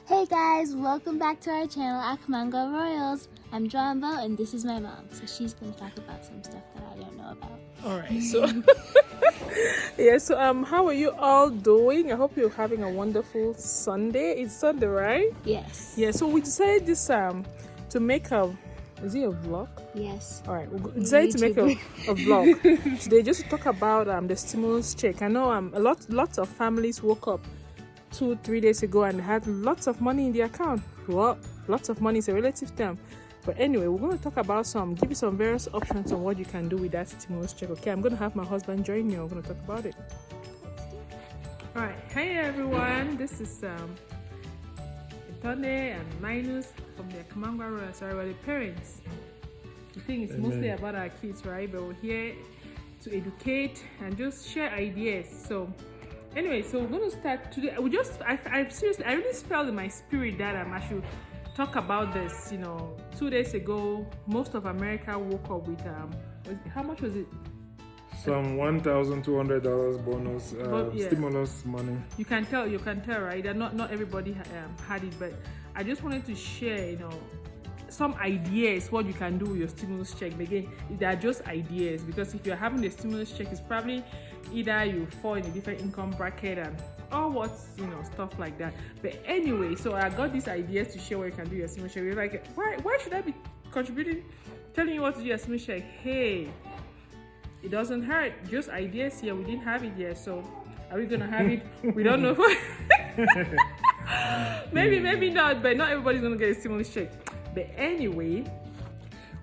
Hey guys, welcome back to our channel, Akmango Royals. I'm Jumbo and this is my mom, so she's going to talk about some stuff that I don't know about. Alright, so how are you all doing? I hope you're having a wonderful Sunday. It's Sunday, right? Yes. Yeah, so we decided this to make is it a vlog? Yes. Alright, we decided to make a vlog today just to talk about the stimulus check. I know lots of families woke up 2-3 days ago and had lots of money in the account. Well, lots of money is a relative term, but anyway, we're going to talk about give you some various options on what you can do with that stimulus check. Okay, I'm going to have my husband join me. We're going to talk about it. All right, hey everyone, this is Itonde and Linus from the Kamangwa Royal. Sorry, we're the parents. The thing is mostly about our kids, right? But we're here to educate and just share ideas. So anyway, so we're going to start today. I seriously, I really felt in my spirit that I should talk about this. 2 days ago, most of America woke up with how much was it? Some $1,200 bonus stimulus money. You can tell, right? That not everybody had it, but I just wanted to share, some ideas what you can do with your stimulus check. But again, they are just ideas, because if you're having the stimulus check, it's probably either you fall in a different income bracket and stuff like that. But anyway, so I got these ideas to share what you can do with your stimulus check. You're like, why should I be contributing, telling you what to do your stimulus check? Hey, it doesn't hurt. Just ideas here. We didn't have it yet, so are we gonna have it? We don't know. maybe not, but not everybody's gonna get a stimulus check. But anyway,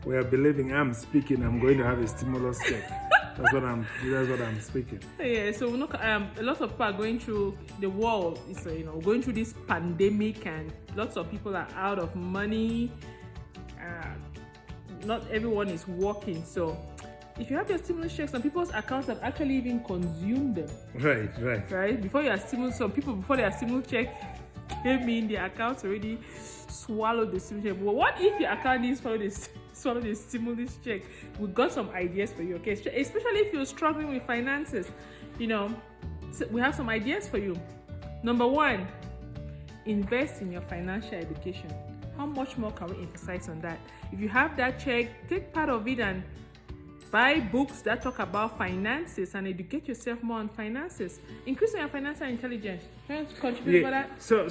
we are believing I'm going to have a stimulus check. That's what I'm speaking. Yeah, so a lot of people are going through the world. It's going through this pandemic, and lots of people are out of money. Not everyone is working, so if you have your stimulus check, some people's accounts have actually even consumed them. Right. Before their stimulus check came in, their accounts already swallowed the stimulus check. But what if your account didn't swallow the stimulus check? We got some ideas for you, okay? Especially if you're struggling with finances, so we have some ideas for you. Number one, invest in your financial education. How much more can we emphasize on that? If you have that check, take part of it and buy books that talk about finances and educate yourself more on finances. Increasing your financial intelligence. Can you contribute for that? So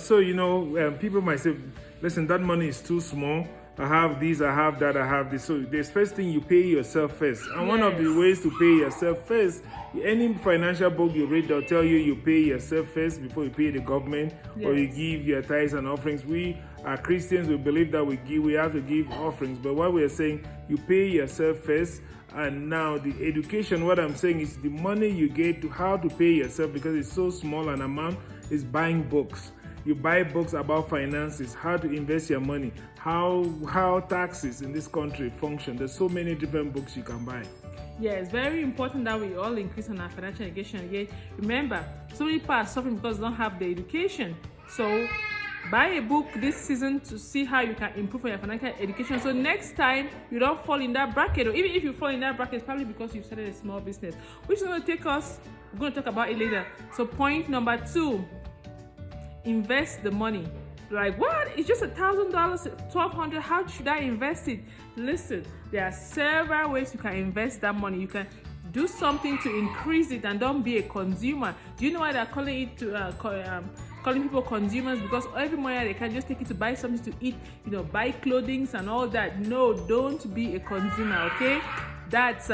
people might say, listen, that money is too small. I have this, I have that, I have this. So the first thing, you pay yourself first. And one of the ways to pay yourself first, any financial book you read, they'll tell you pay yourself first before you pay the government, or you give your tithes and offerings. We are Christians, we believe that we have to give offerings. But what we are saying, you pay yourself first. And now the education, what I'm saying is the money you get to how to pay yourself, because it's so small an amount, is buying books. You buy books about finances, how to invest your money, how taxes in this country function. There's so many different books you can buy. Yeah, it's very important that we all increase on our financial education. Again, remember, so many people are suffering because they don't have the education. So buy a book this season to see how you can improve on your financial education. So next time you don't fall in that bracket, or even if you fall in that bracket, it's probably because you've started a small business, which is going to take us, we're going to talk about it later. So point number 2, invest the money. Like, what? It's just $1,000, $1,200. How should I invest it? Listen, there are several ways you can invest that money. You can do something to increase it and don't be a consumer. Do you know why they're calling it calling people consumers? Because every money they can just take it to buy something to eat, buy clothing and all that. No, don't be a consumer, okay? That's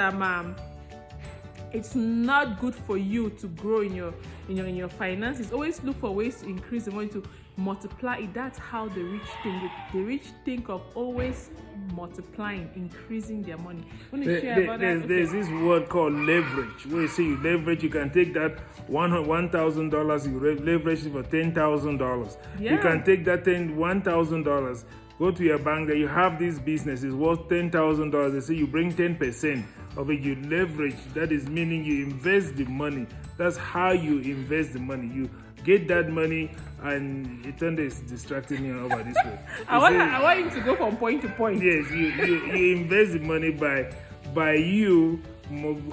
it's not good for you to grow in your finances. Always look for ways to increase the money, to multiply it. That's how the rich think. The rich think of always multiplying, increasing their money. There's this word called leverage. Where you say you leverage, you can take that $1,000, you leverage it for $10,000. Yeah. You can take that $1,000, go to your bank, that you have this business, it's worth $10,000. They say you bring 10% of it, you leverage. That is meaning you invest the money. That's how you invest the money. You get that money, and Itonde is distracting me over this way. I want him to go from point to point. Yes, you invest the money by you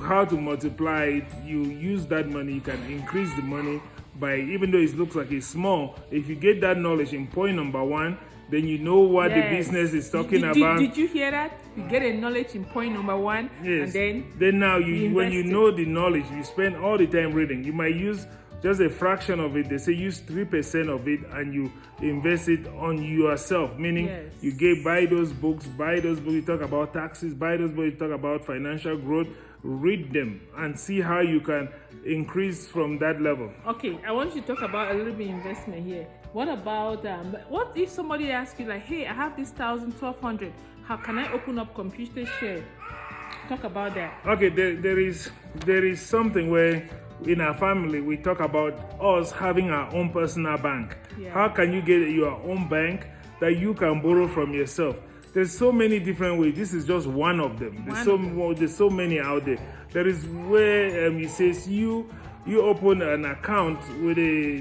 how to multiply it. You use that money, you can increase the money by, even though it looks like it's small, if you get that knowledge in point number 1, then you know what the business is talking about. Did you hear that? You get a knowledge in point number 1, Yes. and then now when you invest know the knowledge, you spend all the time reading. You might use just a fraction of it. They say use 3% of it and you invest it on yourself, meaning you buy those books, you talk about taxes, buy those books, you talk about financial growth, read them and see how you can increase from that level. Okay, I want you to talk about a little bit investment here. What about what if somebody asks you like, hey, I have this 1,200, how can I open up computer share? Talk about that. Okay, there is something where in our family we talk about us having our own personal bank. How can you get your own bank that you can borrow from yourself? There's so many different ways. This is just one of them. There's so many out there. There is where it says you open an account with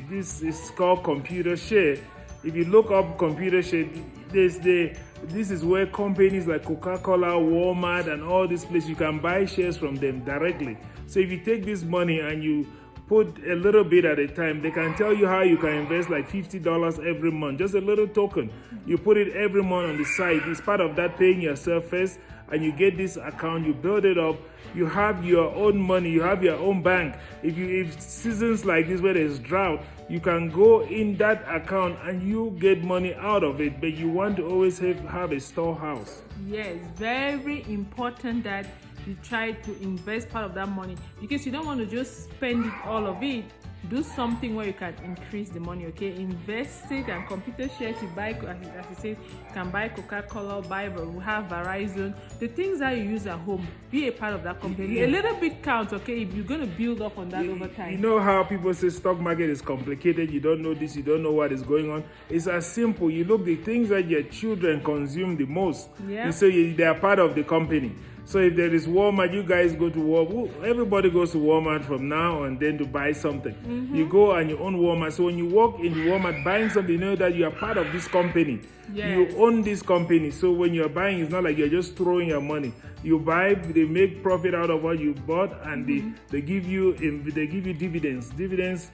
this is called computer share. If you look up computer share, this is where companies like Coca-Cola, Walmart, and all these places, you can buy shares from them directly. So if you take this money and you put a little bit at a time, they can tell you how you can invest like $50 every month, just a little token. You put it every month on the side. It's part of that paying yourself first, and you get this account, you build it up, you have your own money, you have your own bank. If seasons like this where there's drought, you can go in that account and you get money out of it, but you want to always have a storehouse. Yes, very important that you try to invest part of that money, because you don't want to just spend it, all of it. Do something where you can increase the money, okay? Invest it, and computer shares, you buy, as you say, you can buy Coca-Cola, we have Verizon. The things that you use at home, be a part of that company. A little bit counts, okay? If you're going to build up on that over time. You know how people say stock market is complicated, you don't know this, you don't know what is going on. It's as simple. You look the things that your children consume the most, and so they are part of the company. So if there is Walmart, you guys go to Walmart. Everybody goes to Walmart from now and then to buy something. You go and you own Walmart. So when you walk in Walmart buying something, you know that you are part of this company. You own this company. So when you're buying, it's not like you're just throwing your money. You buy, they make profit out of what you bought, and they give you dividends. Dividends.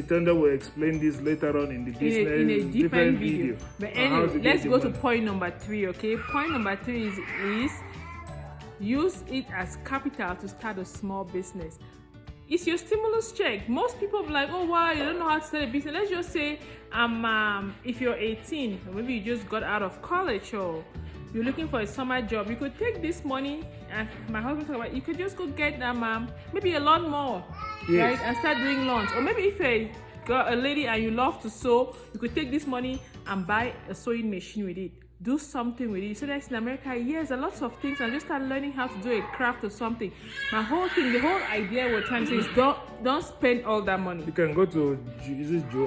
Thunder will explain this later on in the business in a different video. But anyway, let's go to point number 3. Okay, point number 3 is use it as capital to start a small business. It's your stimulus check. Most people be like, oh wow, you don't know how to start a business. Let's just say if you're 18, or maybe you just got out of college, or you're looking for a summer job, you could take this money, and my husband talked about, you could just go get maybe a lawnmower, right, and start doing lawns. Or maybe if you're a lady and you love to sew, you could take this money and buy a sewing machine with it. Do something with it. So that's in America, yes, a lot of things. I just start learning how to do a craft or something. My whole thing, the whole idea we're trying to say is don't spend all that money. You can go to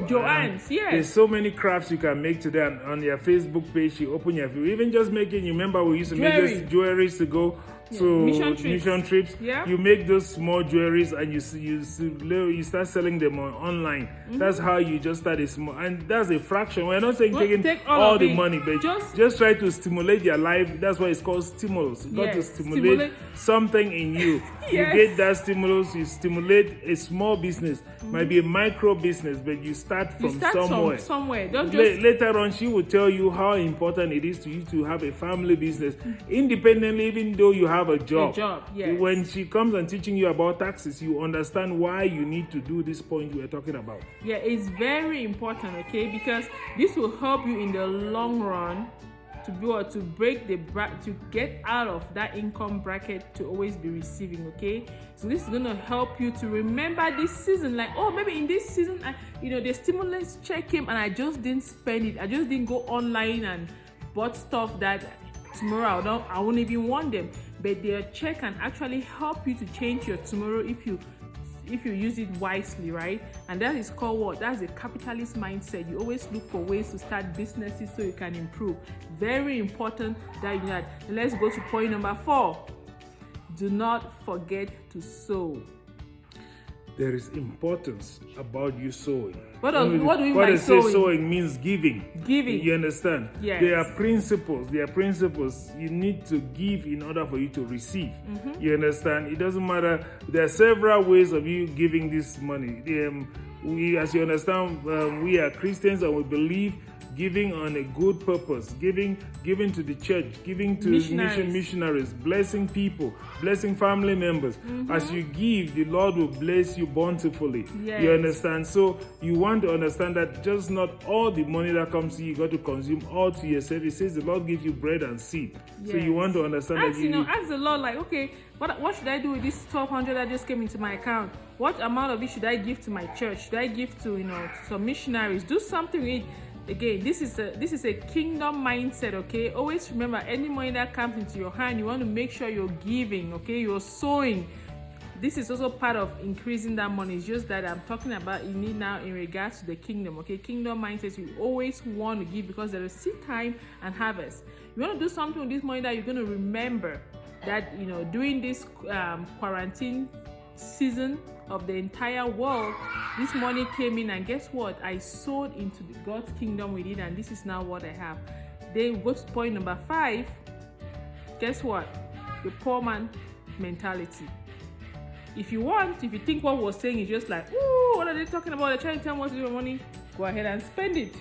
Joanne's, yes. There's so many crafts you can make today on your Facebook page. You open your, even just making, you remember we used to make this jewelries to go to mission trips. You make those small jewelries and you start selling them online. That's how you just start a small, and that's a fraction. We're not saying take all the money, but just try to stimulate your life. That's why it's called stimulus. You got to stimulate something in you. You get that stimulus, you stimulate a small business. Might be a micro business, but you start from somewhere. Don't just later on she will tell you how important it is to you to have a family business independently, even though you have a job. When she comes and teaching you about taxes, you understand why you need to do this point we are talking about. Yeah, it's very important, okay, because this will help you in the long run to be able to break to get out of that income bracket to always be receiving, okay? So this is going to help you to remember this season, like, oh, maybe in this season, the stimulus check came and I just didn't spend it. I just didn't go online and bought stuff that tomorrow I won't even want them. But their check can actually help you to change your tomorrow if you use it wisely, right? And that is called what? That's a capitalist mindset. You always look for ways to start businesses so you can improve. Very important that you do that. Let's go to point number 4. Do not forget to sow. There is importance about you sowing. What do we mean by sowing? Sowing means giving. Giving. You understand? Yes. There are principles. You need to give in order for you to receive. You understand? It doesn't matter. There are several ways of you giving this money. we, as you understand, we are Christians and we believe giving on a good purpose, giving to the church, giving to missionaries, blessing people, blessing family members. As you give, the Lord will bless you bountifully. You understand? So you want to understand that just not all the money that comes to you, you got to consume all to yourself. It says the Lord gives you bread and seed. So you want to understand that ask the Lord, like, okay, what should I do with this 1,200 that just came into my account? What amount of it should I give to my church? Should I give to to some missionaries? Do something with it. Again, this is a kingdom mindset, okay? Always remember, any money that comes into your hand, you want to make sure you're giving, okay? You're sowing. This is also part of increasing that money. It's just that I'm talking about in it now in regards to the kingdom, okay? Kingdom mindset, you always want to give because there is seed time and harvest. You want to do something with this money that you're going to remember that, during this quarantine season of the entire world, this money came in, and guess what? I sowed into God's kingdom with it, and this is now what I have. Then we go to point number 5. Guess what? The poor man mentality. If you think what we're saying is just like, ooh, what are they talking about? They're trying to tell me what to do with money. Go ahead and spend it.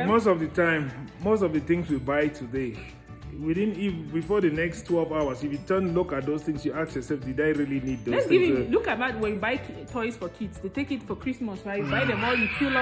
Most of the time, most of the things we buy today, before the next 12 hours, if you look at those things, you ask yourself, did I really need those things? Look at that. When you buy toys for kids, they take it for Christmas, right? You buy them all, you fill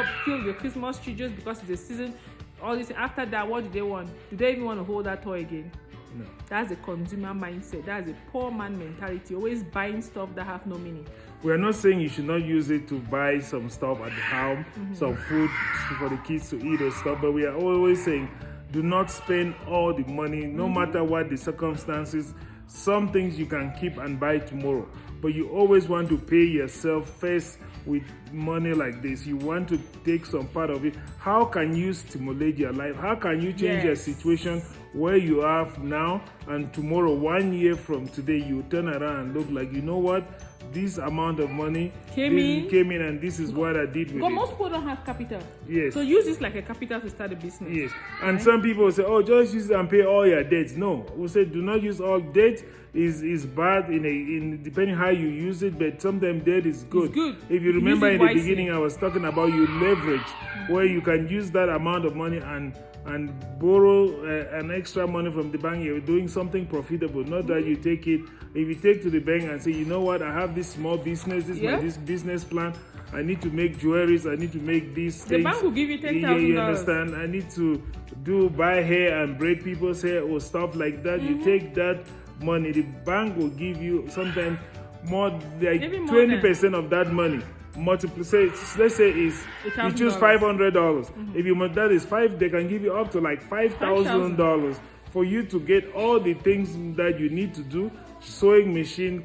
your Christmas tree just because it's the season. All this. After that, what do they want? Do they even want to hold that toy again? No. That's a consumer mindset. That's a poor man mentality. Always buying stuff that have no meaning. We're not saying you should not use it to buy some stuff at the home, some food for the kids to eat or stuff, but we are always saying, do not spend all the money, no matter what the circumstances. Some things you can keep and buy tomorrow, but you always want to pay yourself first with money like this. You want to take some part of it. How can you stimulate your life? How can you change your situation where you are now, and tomorrow, 1 year from today, you turn around and look like, you know what? This amount of money came in, and this is what I did with it. Most people don't have capital. Yes. So use this like a capital to start a business. Yes. And some people say, oh, just use it and pay all your debts. No. We say do not use all debt. Is bad in depending how you use it, but sometimes debt is good. It's good. If you remember in the beginning, I was talking about you leverage, where you can use that amount of money and borrow an extra money from the bank. You're doing something profitable, not that you take it. If you take to the bank and say, you know what, I have this small business, this business plan, I need to make jewelries, I need to make these things. The bank will give you $10,000. You understand? I need to buy hair and braid people's hair or stuff like that. You take that money, the bank will give you sometimes more, like 20% of that money. Multiple, let's say you choose $500. If you that is they can give you up to like $5,000 for you to get all the things that you need to do. Sewing machine,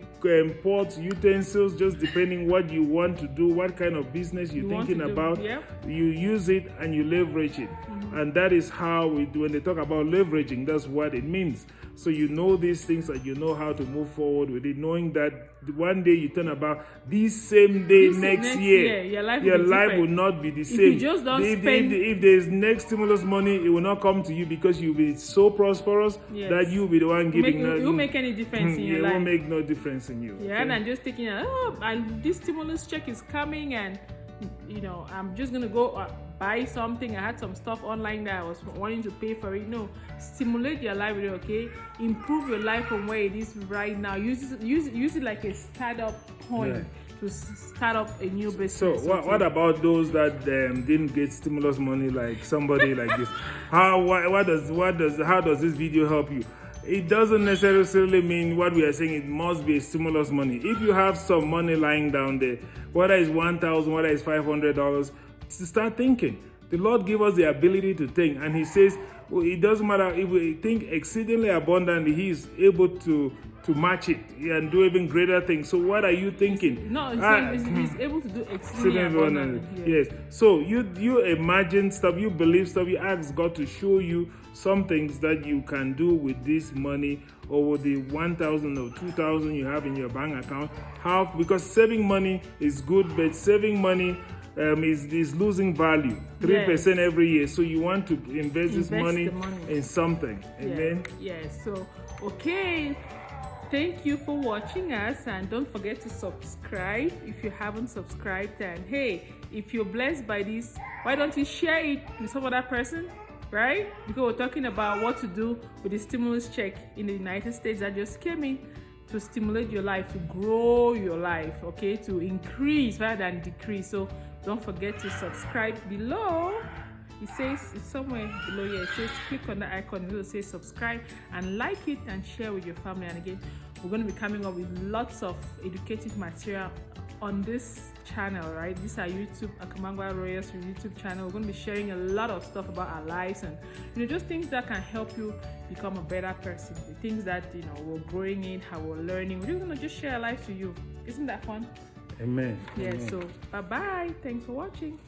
pots, utensils, just depending what you want to do, what kind of business you're thinking about. You use it and you leverage it. And that is how we do. When they talk about leveraging, that's what it means. So you know these things and you know how to move forward with it, knowing that one day you turn about this same day next year, your life will not be the same. If you just don't spend, if there's next stimulus money, it will not come to you because you'll be so prosperous that you'll be the one giving. It won't make any difference in your life. It won't make no difference in you. Yeah, and just thinking, and this stimulus check is coming, and I'm just gonna go buy something. I had some stuff online that I was wanting to pay for it. No, stimulate your life with it, okay? Improve your life from where it is right now. Use it like a startup point to start up a new business. So what about those that didn't get stimulus money, like somebody like this? How does this video help you? It doesn't necessarily mean what we are saying. It must be a stimulus money. If you have some money lying down there, whether it's $1,000, whether it's $500, to start thinking. The Lord gave us the ability to think, and He says, well, it doesn't matter if we think exceedingly abundantly, He is able to match it and do even greater things. So what are you thinking? He's able to do exceedingly abundantly. Yes. So you imagine stuff, you believe stuff, you ask God to show you some things that you can do with this money, or with the 1,000 or 2,000 you have in your bank account. Because saving money is good, but saving money is losing value 3% every year. So you want to invest this money in something. Amen. Yes. So okay. thank you for watching us, and don't forget to subscribe if you haven't subscribed. And hey, if you're blessed by this, why don't you share it with some other person, right? Because we're talking about what to do with the stimulus check in the United States that just came in to stimulate your life, to grow your life, okay, to increase rather than decrease. So don't forget to subscribe below. It says, it's somewhere below here, it says click on the icon, it will say subscribe, and like it and share with your family. And again, we're going to be coming up with lots of educative material on this channel, right? This is our YouTube, Akamangwa Royals YouTube channel. We're going to be sharing a lot of stuff about our lives and, just things that can help you become a better person. The things that, we're growing in, how we're learning. We're going to just share our life to you. Isn't that fun? Amen. Yeah, Amen. so bye-bye. Thanks for watching.